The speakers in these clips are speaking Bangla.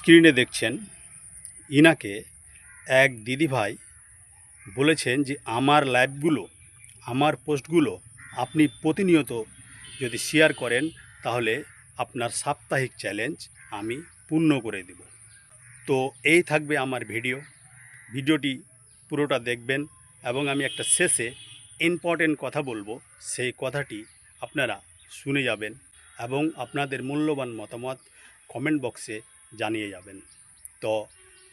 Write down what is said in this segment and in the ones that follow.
স্ক্রিনে দেখছেন ইনাকে এক দিদিভাই বলেছেন যে আমার লাইভগুলো, আমার পোস্টগুলো আপনি প্রতিনিয়ত যদি শেয়ার করেন তাহলে আপনার সাপ্তাহিক চ্যালেঞ্জ আমি পূর্ণ করে দেব। তো এই থাকবে আমার ভিডিওটি পুরোটা দেখবেন এবং আমি একটা শেষে ইম্পর্টেন্ট কথা বলবো, সেই কথাটি আপনারা শুনে যাবেন এবং আপনাদের মূল্যবান মতামত কমেন্ট বক্সে জানিয়ে যাবেন। তো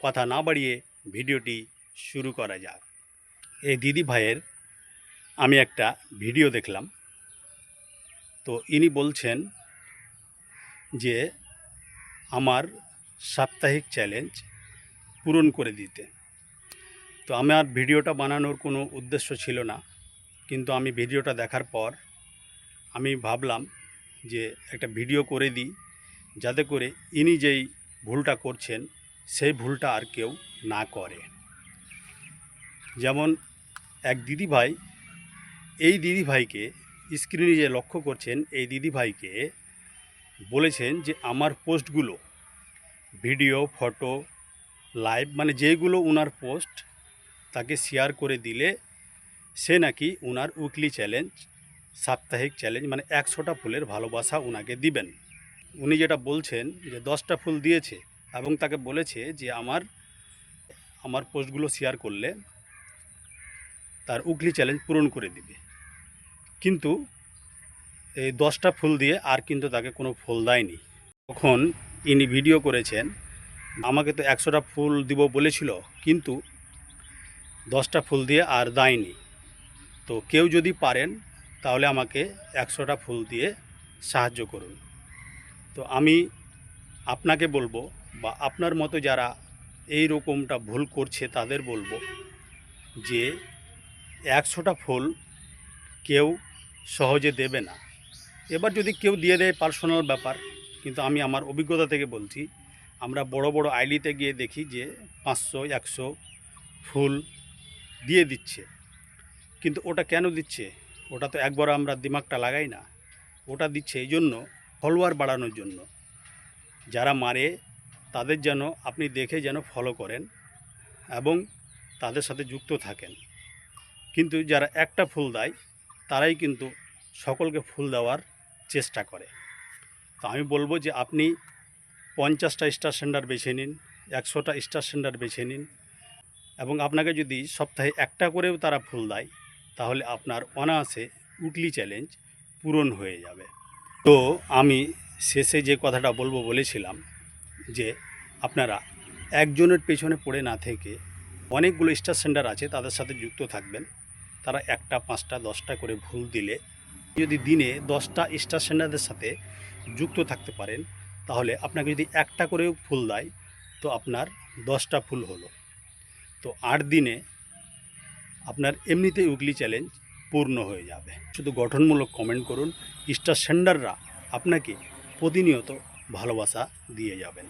কথা না বাড়িয়ে ভিডিওটি শুরু করা যাক। এই দিদি ভাইয়ের আমি একটা ভিডিও দেখলাম, তো ইনি বলছেন যে আমার সাপ্তাহিক চ্যালেঞ্জ পূরণ করে দিতে। তো আমার ভিডিওটা বানানোর কোনো উদ্দেশ্য ছিল না, কিন্তু আমি ভিডিওটা দেখার পর আমি ভাবলাম যে একটা ভিডিও করে দিই, যাতে করে ইনি যেই ভুলটা করছেন সেই ভুলটা আর কেউ না করে। যেমন এক দিদিভাই, এই দিদিভাইকে স্ক্রিনে যে লক্ষ্য করছেন, এই দিদিভাইকে বলেছেন যে আমার পোস্টগুলো, ভিডিও, ফটো, লাইভ মানে যেগুলো ওনার পোস্ট তাকে শেয়ার করে দিলে সে নাকি ওনার উইকলি চ্যালেঞ্জ, সাপ্তাহিক চ্যালেঞ্জ মানে 100টা ফুলের ভালোবাসা ওনাকে দিবেন। উনি যেটা বলছেন যে 10টা ফুল দিয়েছে এবং তাকে বলেছে যে আমার পোস্টগুলো শেয়ার করলে তার উইকলি চ্যালেঞ্জ পূরণ করে দিবে। কিন্তু এই 10টা ফুল দিয়ে আর কিন্তু তাকে কোনো ফুল দেয়নি। তখন ইনি ভিডিও করেছেন, আমাকে তো 100টা ফুল দিব বলেছিল, কিন্তু 10টা ফুল দিয়ে আর দেয়নি। তো কেউ যদি পারেন তাহলে আমাকে 100টা ফুল দিয়ে সাহায্য করুন। তো আমি আপনাকে বলবো, বা আপনার মতো যারা এই রকমটা ভুল করছে তাদের বলবো যে 100টা ফুল কেউ সহজে দেবে না। এবার যদি কেউ দিয়ে দেয় পার্সোনাল ব্যাপার, কিন্তু আমি আমার অভিজ্ঞতা থেকে বলছি, আমরা বড় বড় আইডিতে গিয়ে দেখি যে 500, 100 ফুল দিয়ে দিচ্ছে। কিন্তু ওটা কেন দিচ্ছে? ওটা তো একবার আমরা দিমাগটা লাগাই না। ওটা দিচ্ছে এই জন্য, ফলোয়ার বাড়ানোর জন্য। যারা মারে তাদের যেন আপনি দেখে যেন ফলো করেন এবং তাদের সাথে যুক্ত থাকেন। কিন্তু যারা একটা ফুল দেয় তারাই কিন্তু সকলকে ফুল দেওয়ার চেষ্টা করে। তো আমি বলবো যে আপনি 50টা স্টার সেন্ডার বেছে নিন, 100টা স্টার সেন্ডার বেছে নিন, এবং আপনাকে যদি সপ্তাহে একটা করেও তারা ফুল দেয় তাহলে আপনার অনায়াসে উইকলি চ্যালেঞ্জ পূরণ হয়ে যাবে। তো আমি শেষে যে কথাটা বলবো বলেছিলাম যে আপনারা একজনের পেছনে পড়ে না থেকে অনেকগুলো স্টার সেন্টার আছে তাদের সাথে যুক্ত থাকবেন। তারা 1টা, 5টা, 10টা করে ফুল দিলে, যদি দিনে 10টা স্টার সেন্টারদের সাথে যুক্ত থাকতে পারেন তাহলে আপনাকে যদি একটা করেও ফুল দেয় তো আপনার 10টা ফুল হলো। তো 8 দিনে আপনার এমনিতেই উইকলি চ্যালেঞ্জ পূর্ণ হয়ে যাবে। শুধু গঠনমূলক কমেন্ট করুন, স্টার সেন্ডাররা আপনাকে প্রতিনিয়ত ভালোবাসা দিয়ে যাবেন।